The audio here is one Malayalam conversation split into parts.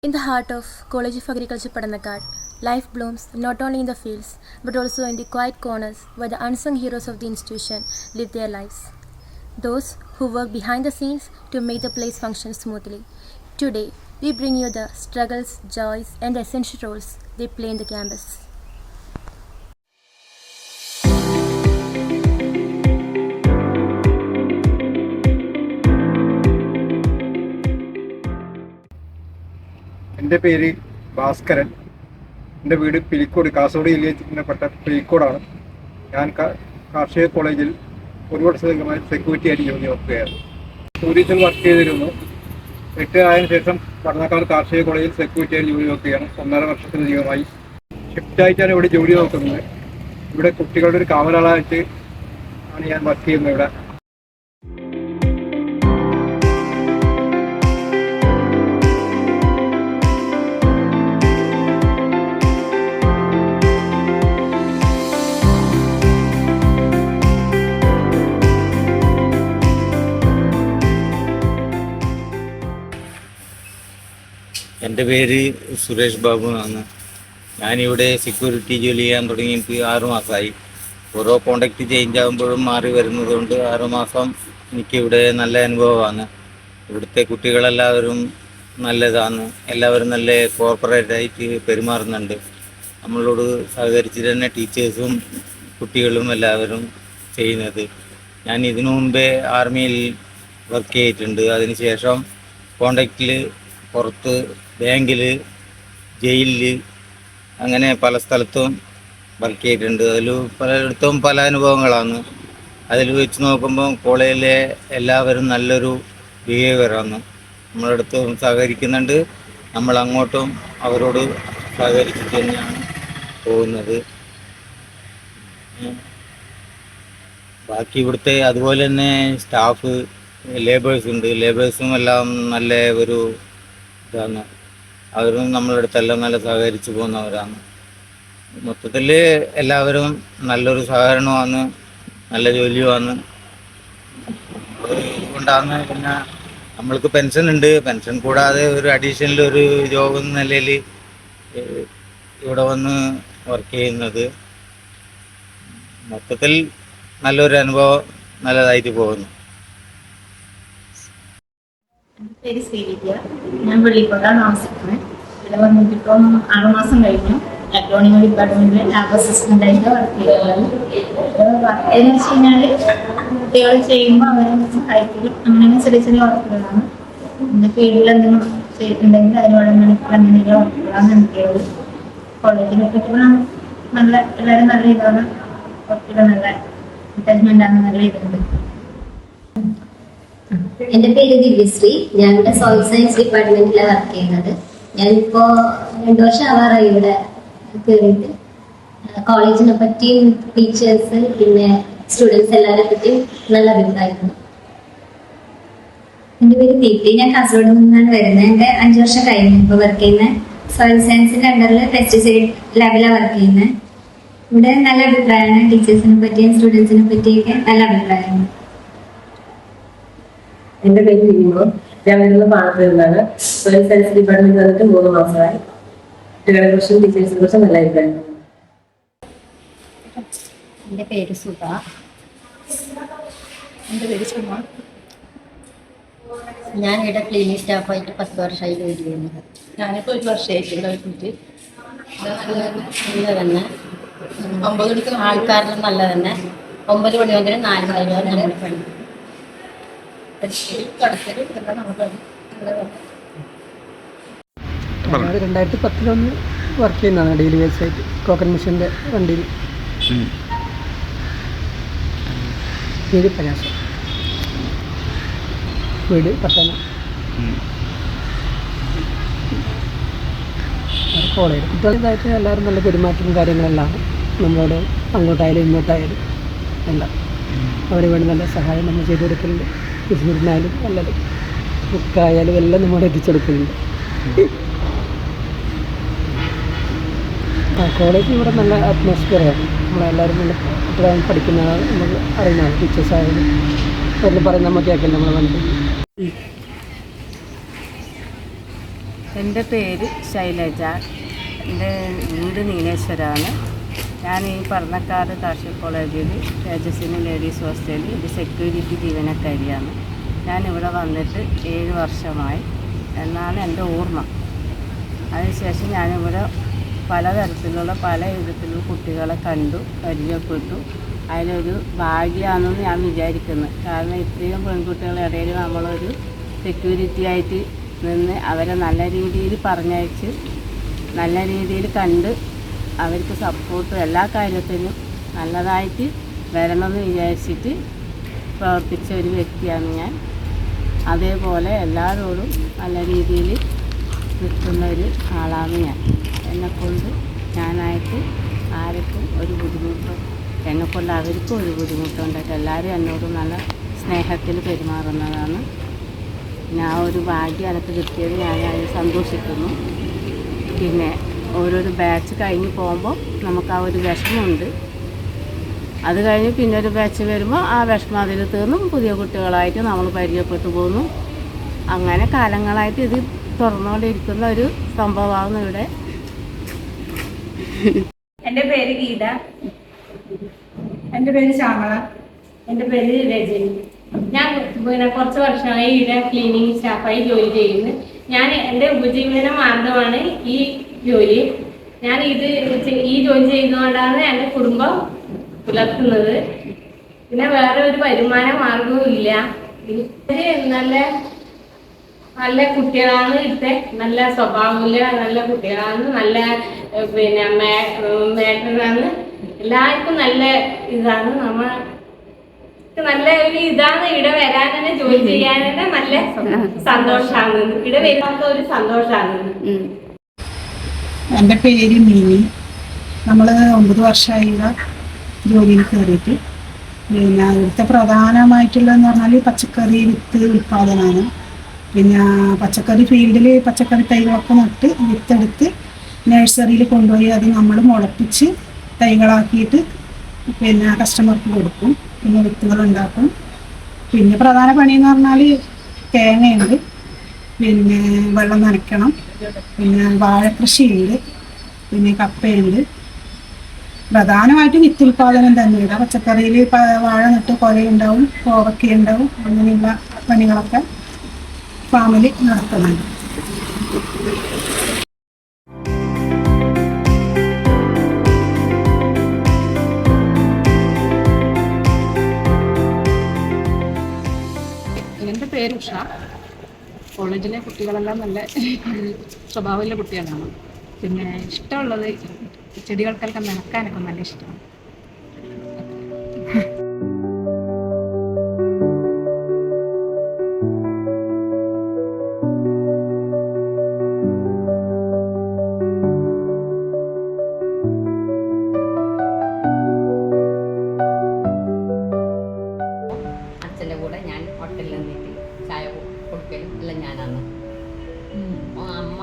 In the heart of College of Agriculture Padanakkad, life blooms not only in the fields but also in the quiet corners where the unsung heroes of the institution live their lives. Those who work behind the scenes to make the place function smoothly. Today, we bring you the struggles, joys, and the essential roles they play in the campus. എൻ്റെ പേര് ഭാസ്കരൻ. എൻ്റെ വീട് പിലിക്കോട്, കാസർഗോഡ് ജില്ലയിൽപ്പെട്ട പിലിക്കോടാണ്. ഞാൻ കാർഷിക കോളേജിൽ ഒരു വർഷമായി സെക്യൂരിറ്റി ആയിട്ട് ജോലി നോക്കുകയാണ്. ടൂറിസം വർക്ക് ചെയ്തിരുന്നു. റിട്ടയർ ആയതിനു ശേഷം പഠനക്കാർ കാർഷിക കോളേജിൽ സെക്യൂരിറ്റി ആയിട്ട് ജോലി നോക്കുകയാണ്. 1.5 വർഷത്തിലധികമായി ഷിഫ്റ്റായിട്ടാണ് ഇവിടെ ജോലി നോക്കുന്നത്. ഇവിടെ കുട്ടികളുടെ ഒരു കാവലാളായിട്ട് ആണ് ഞാൻ വർക്ക് ചെയ്യുന്നത്. ഇവിടെ എൻ്റെ പേര് സുരേഷ് ബാബു എന്നാണ്. ഞാനിവിടെ സെക്യൂരിറ്റി ജോലി ചെയ്യാൻ തുടങ്ങിയിട്ട് 6 മാസമായി. ഓരോ കോണ്ടാക്ട് ചേഞ്ച് ആകുമ്പോഴും മാറി വരുന്നതുകൊണ്ട് 6 മാസം എനിക്കിവിടെ നല്ല അനുഭവമാണ്. ഇവിടുത്തെ കുട്ടികളെല്ലാവരും നല്ലതാണ്. എല്ലാവരും നല്ല കോർപ്പറേറ്റായിട്ട് പെരുമാറുന്നുണ്ട്. നമ്മളോട് സഹകരിച്ചിട്ട് തന്നെ ടീച്ചേഴ്സും കുട്ടികളും എല്ലാവരും ചെയ്യുന്നത്. ഞാൻ ഇതിനു മുമ്പേ ആർമിയിൽ വർക്ക് ചെയ്തിട്ടുണ്ട്. അതിനുശേഷം കോണ്ടാക്റ്റിൽ പുറത്ത് ബാങ്കിൽ, ജയിലിൽ, അങ്ങനെ പല സ്ഥലത്തും വർക്ക് ചെയ്തിട്ടുണ്ട്. അതിൽ പലയിടത്തും പല അനുഭവങ്ങളാണ്. അതിൽ വെച്ച് നോക്കുമ്പോൾ കോളേജിലെ എല്ലാവരും നല്ലൊരു ബിഹേവിയറാണ്. നമ്മളടുത്തും സഹകരിക്കുന്നുണ്ട്. നമ്മൾ അങ്ങോട്ടും അവരോട് സഹകരിച്ചിട്ട് തന്നെയാണ് പോകുന്നത്. ബാക്കി ഇവിടുത്തെ അതുപോലെ തന്നെ സ്റ്റാഫ്, ലേബേഴ്സ് ഉണ്ട്. ലേബേഴ്സും എല്ലാം നല്ല ഒരു ഇതാണ്. അവരും നമ്മളുടെ അടുത്തെല്ലാം നല്ല സഹകരിച്ചു പോകുന്നവരാണ്. മൊത്തത്തിൽ എല്ലാവരും നല്ലൊരു സഹകരണമാണ്, നല്ല ജോലിയുമാണ്. അതുകൊണ്ടാണ് പിന്നെ നമ്മൾക്ക് പെൻഷൻ ഉണ്ട്. പെൻഷൻ കൂടാതെ ഒരു അഡീഷണൽ ഒരു ജോബ് എന്ന നിലയിൽ ഇവിടെ വന്ന് വർക്ക് ചെയ്യുന്നത്. മൊത്തത്തിൽ നല്ലൊരു അനുഭവം, നല്ലതായിട്ട് പോകുന്നു. എൻ്റെ പേര് ശ്രീവിദ്യ. ഞാൻ വെള്ളിക്കോടാണ് താമസിക്കുന്നത്. ഇവിടെ വന്നിട്ടിപ്പം 6 മാസം കഴിഞ്ഞു. ഇലക്ട്രോണിക് ഡിപ്പാർട്ട്മെന്റിൽ ലാബ് അസിസ്റ്റൻ്റായിട്ട് വർക്ക് ചെയ്യുന്നത്. വർക്ക് എന്ന് വെച്ച് കഴിഞ്ഞാൽ കുട്ടികൾ ചെയ്യുമ്പോൾ അവരെ സഹായിക്കും. അങ്ങനെ ചെറിയ ചെറിയ വർക്കുകളാണ്. എൻ്റെ ഫീൽഡിൽ എന്തെങ്കിലും ചെയ്തിട്ടുണ്ടെങ്കിൽ അതിനോട് അങ്ങനെയുള്ള വർക്കുകളാണ് എനിക്കുള്ളത്. കോളേജിനെ പറ്റി നല്ല എല്ലാവരും നല്ല ഇതാണ്. കുട്ടികൾ നല്ല അറ്റാച്ച്മെൻ്റാണ്, നല്ല ഇതുണ്ട്. എൻ്റെ പേര് ദിവ്യശ്രീ. ഞാൻ ഇവിടെ സോയിൽ സയൻസ് ഡിപ്പാർട്ട്മെന്റിലാണ് വർക്ക് ചെയ്യുന്നത്. ഞാനിപ്പോ 2 വർഷം ആവാറായി ഇവിടെ കയറിയിട്ട്. കോളേജിനെ പറ്റിയും ടീച്ചേഴ്സ് പിന്നെ സ്റ്റുഡൻസ് എല്ലാവരെ പറ്റിയും നല്ല അഭിപ്രായമാണ്. എൻ്റെ പേര് ദീപ്തി. ഞാൻ കാസർഗോഡ് നിന്നാണ് വരുന്നത്. എൻ്റെ 5 വർഷം കഴിഞ്ഞു ഇപ്പോൾ വർക്ക് ചെയ്യുന്നത്. സോയിൽ സയൻസിന്റെ അണ്ടറിൽ പെസ്റ്റിസൈഡ് ലാബിലാണ് വർക്ക് ചെയ്യുന്നത്. ഇവിടെ നല്ല അഭിപ്രായമാണ്. ടീച്ചേഴ്സിനെ പറ്റിയും സ്റ്റുഡൻസിനെ പറ്റിയൊക്കെ നല്ല അഭിപ്രായമാണ്. എൻ്റെ പേര് വിനിമോ. ഞാൻ വരുന്നത് പാണത്തിൽ നിന്നാണ്. സോയിൽ സയൻസ് ഡിപ്പാർട്ട്മെന്റ് വന്നിട്ട് 3 മാസമായി. കുട്ടികളെ കുറിച്ചും ടീച്ചേഴ്സിനെ കുറിച്ചും നല്ല അഭിപ്രായം. എൻ്റെ പേര് സുധ. എൻ്റെ പേര് സുമ. ഞാൻ ഇവിടെ ക്ലീനിക് സ്റ്റാഫായിട്ട് 10 വർഷമായി ജോലി ചെയ്യുന്നത്. ഞാനിപ്പോൾ 1 വർഷമായിട്ട് ഇവിടെ വന്നിട്ട് നല്ല തന്നെ, ആൾക്കാരെല്ലാം നല്ല തന്നെ. 9 മണി മുതൽ 4 മണി വരെ നമ്മൾ പഠിക്കും. ഞങ്ങൾ 2010 വർക്ക് ചെയ്യുന്നതാണ് ഡെയിലി വേജ് ആയിട്ട് കോക്കൻ മിഷൻ്റെ വണ്ടിയിൽ. പേര് പ്രയാസം, വീട് പട്ടണ. കോളേജ് കുട്ടികളായിട്ട് എല്ലാവരും നല്ല പെരുമാറ്റവും കാര്യങ്ങളെല്ലാം നമ്മളോട് അങ്ങോട്ടായാലും ഇങ്ങോട്ടായാലും എല്ലാം അവർ വേണ്ടി നല്ല സഹായം നമ്മൾ ചെയ്തു കൊടുക്കലുണ്ട്. ബിസിനസ്സിനായാലും നല്ലത് ബുക്കായാലും എല്ലാം നമ്മളോട് എത്തിച്ചെടുക്കുന്നുണ്ട്. കോളേജ് ഇവിടെ നല്ല അറ്റ്മോസ്ഫിയറാണ്. നമ്മളെല്ലാവരും നല്ല കുട്ടികളാണ് പഠിക്കുന്നതാണ്, നമുക്ക് അറിയുന്നതാണ്. ടീച്ചേഴ്സായാലും അവരെല്ലാം പറയുന്ന നമ്മൾ കേൾക്കില്ല നമ്മളെ വണ്ടി. എൻ്റെ പേര് ശൈലജ. എൻ്റെ വീട് നീലേശ്വരമാണ്. ഞാൻ ഈ പടന്നക്കാട് കാർഷിക കോളേജിൽ തേജസ്വിനി ലേഡീസ് ഹോസ്റ്റലിൽ ഒരു സെക്യൂരിറ്റി ജീവനക്കാരിയാണ്. ഞാനിവിടെ വന്നിട്ട് 7 വർഷമായി എന്നാണ് എൻ്റെ ഓർമ്മ. അതിനുശേഷം ഞാനിവിടെ പലതരത്തിലുള്ള പല വിധത്തിലുള്ള കുട്ടികളെ കണ്ടു, പരിചയപ്പെട്ടു. അതിലൊരു ഭാഗ്യമാണെന്ന് ഞാൻ വിചാരിക്കുന്നു. കാരണം ഇത്രയും പെൺകുട്ടികളുടെ ഇടയിൽ നമ്മളൊരു സെക്യൂരിറ്റി ആയിട്ട് നിന്ന് അവരെ നല്ല രീതിയിൽ പറഞ്ഞയച്ച് നല്ല രീതിയിൽ കണ്ട് അവർക്ക് സപ്പോർട്ട് എല്ലാ കാര്യത്തിനും നല്ലതായിട്ട് വരണമെന്ന് വിചാരിച്ചിട്ട് പ്രവർത്തിച്ച ഒരു വ്യക്തിയാണ് ഞാൻ. അതേപോലെ എല്ലാവരോടും നല്ല രീതിയിൽ നിൽക്കുന്ന ഒരു ആളാണ് ഞാൻ. എന്നെക്കൊണ്ട് ഞാനായിട്ട് ആർക്കും ഒരു ബുദ്ധിമുട്ടോ എന്നെക്കൊണ്ട് അവർക്കും ഒരു ബുദ്ധിമുട്ടുണ്ടായിട്ട് എല്ലാവരും എന്നോട് നല്ല സ്നേഹത്തിൽ പെരുമാറുന്നതാണ്. ഞാൻ ഒരു ഭാഗ്യം എനിക്ക് കിട്ടിയത് ഞാൻ അതിൽ സന്തോഷിക്കുന്നു. പിന്നെ ഓരോരോ ബാച്ച് കഴിഞ്ഞ് പോകുമ്പോൾ നമുക്ക് ആ ഒരു വിഷമമുണ്ട്. അത് കഴിഞ്ഞ് പിന്നെ ഒരു ബാച്ച് വരുമ്പോൾ ആ വിഷമം അതിൽ തീർന്നും പുതിയ കുട്ടികളായിട്ട് നമ്മൾ പരിചയപ്പെട്ടു പോകുന്നു. അങ്ങനെ കാലങ്ങളായിട്ട് ഇത് തുറന്നുകൊണ്ടിരിക്കുന്ന ഒരു സംഭവമാണ് ഇവിടെ. എൻ്റെ പേര് ഗീത. എൻ്റെ പേര് ശ്യാമള. എൻ്റെ പേര് രജനി. ഞാൻ പിന്നെ കുറച്ച് വർഷമായി ഇവിടെ ക്ലീനിങ് സ്റ്റാഫായി ജോലി ചെയ്യുന്നു. ഞാൻ എൻ്റെ ഉപജീവന മാർഗമാണ് ഈ ജോലി. ഞാൻ ഈ ജോലി ചെയ്യുന്നതുകൊണ്ടാണ് എൻ്റെ കുടുംബം പുലർത്തുന്നത്. പിന്നെ വേറെ ഒരു വരുമാന മാർഗവും ഇല്ല. നല്ല കുട്ടികളാണ് ഇവിടുത്തെ, നല്ല സ്വഭാവമില്ല, നല്ല കുട്ടികളാണ്, നല്ല പിന്നെ മേട്ടറാണ്. എല്ലാവർക്കും നല്ല ഇതാണ്. നല്ല ഒരു ഇതാണ്. ഇവിടെ വരാൻ തന്നെ ജോലി ചെയ്യാൻ തന്നെ നല്ല സന്തോഷമാണ്. ഇവിടെ വരുന്ന ഒരു സന്തോഷമാണ്. എൻ്റെ പേര് മിനി. നമ്മൾ 9 വർഷമായി ഇവിടെ ജോലിയിൽ കയറിയിട്ട്. പിന്നെ ഇവിടുത്തെ പ്രധാനമായിട്ടുള്ളതെന്ന് പറഞ്ഞാൽ പച്ചക്കറി വിത്ത് ഉൽപ്പാദനമാണ്. പിന്നെ പച്ചക്കറി ഫീൽഡിൽ പച്ചക്കറി തൈകളൊക്കെ നട്ട് വിത്തെടുത്ത് നഴ്സറിയിൽ കൊണ്ടുപോയി അത് നമ്മൾ മുളപ്പിച്ച് തൈകളാക്കിയിട്ട് പിന്നെ കസ്റ്റമർക്ക് കൊടുക്കും. പിന്നെ വിത്തുകൾ ഉണ്ടാക്കും. പിന്നെ പ്രധാന പണിയെന്ന് പറഞ്ഞാൽ തേങ്ങയുണ്ട്, പിന്നെ വെള്ളം നനയ്ക്കണം, പിന്നെ വാഴക്കൃഷിയുണ്ട്, പിന്നെ കപ്പയുണ്ട്. പ്രധാനമായിട്ടും വിത്തുൽപാദനം തന്നെയാണ്. പച്ചക്കറിയിൽ വാഴ നട്ട് കൊലയുണ്ടാവും, കോവക്കയുണ്ടാവും. അങ്ങനെയുള്ള പണികളൊക്കെ ഫാമിൽ നടത്തുന്നുണ്ട്. എൻ്റെ പേര് ഉഷ. കോളേജിലെ കുട്ടികളെല്ലാം നല്ല സ്വഭാവമുള്ള കുട്ടികളാണ്. പിന്നെ ഇഷ്ടമുള്ളത് ചെടികൾക്കെല്ലാം നനക്കാനൊക്കെ നല്ല ഇഷ്ടമാണ്. അച്ഛൻ്റെ കൂടെ ഞാൻ ഹോട്ടലിൽ നിന്നിട്ട് ചായ കൊടുക്കലും എല്ലാം ഞാനാണ്. അമ്മ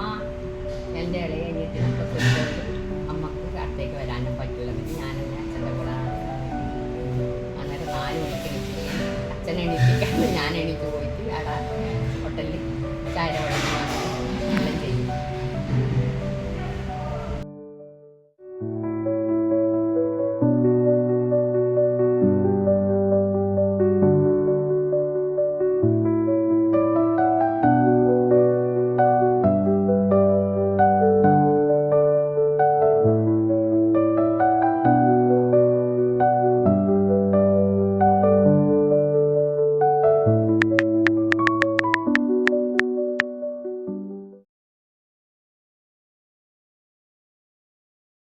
എൻ്റെ ഇളയ അനിയത്തി നമുക്ക് അമ്മക്ക് അടുത്തേക്ക് വരാനും പറ്റില്ല. പിന്നെ ഞാനെന്നെ അച്ഛൻ്റെ കൂടെ അന്നേരം 4 മണിക്ക് എണീറ്റ് അച്ഛൻ എണീറ്റിക്കാണ്ട് ഞാൻ എണീറ്റ് പോയിട്ട് അവിടെ